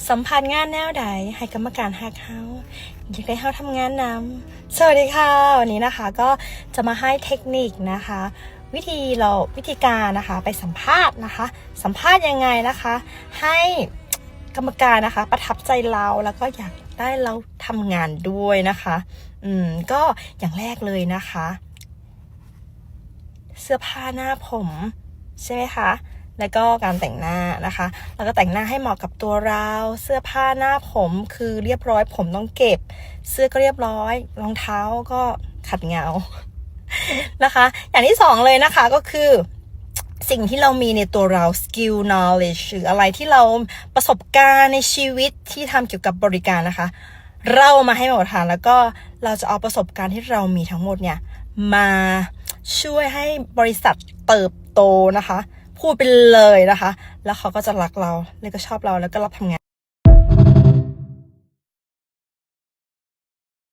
สัมผัสงานแนวใดให้กรรมการฮักเฮาอยากได้เฮาทำงานนำสวัสดีค่ะวันนี้นะคะก็จะมาให้เทคนิคนะคะวิธีการนะคะไปสัมภาษณ์นะคะสัมภาษณ์ยังไงนะคะให้กรรมการนะคะประทับใจเราแล้วก็อยากได้เราทำงานด้วยนะคะก็อย่างแรกเลยนะคะเสื้อผ้าหน้าผมใช่ไหมคะแล้วก็การแต่งหน้านะคะแล้วก็แต่งหน้าให้เหมาะกับตัวเราเสื้อผ้าหน้าผมคือเรียบร้อยผมต้องเก็บเสื้อก็เรียบร้อยรองเท้าก็ขัดเงานะคะอย่างที่สองเลยนะคะก็คือสิ่งที่เรามีในตัวเรา skill knowledge หรืออะไรที่เราประสบการณ์ในชีวิตที่ทำเกี่ยวกับบริการนะคะเรามาให้หมดทานแล้วก็เราจะเอาประสบการณ์ที่เรามีทั้งหมดเนี่ยมาช่วยให้บริษัทเติบโตนะคะพูดไปเลยนะคะแล้วเขาก็จะรักเราแล้วก็ชอบเราแล้วก็รับทำงาน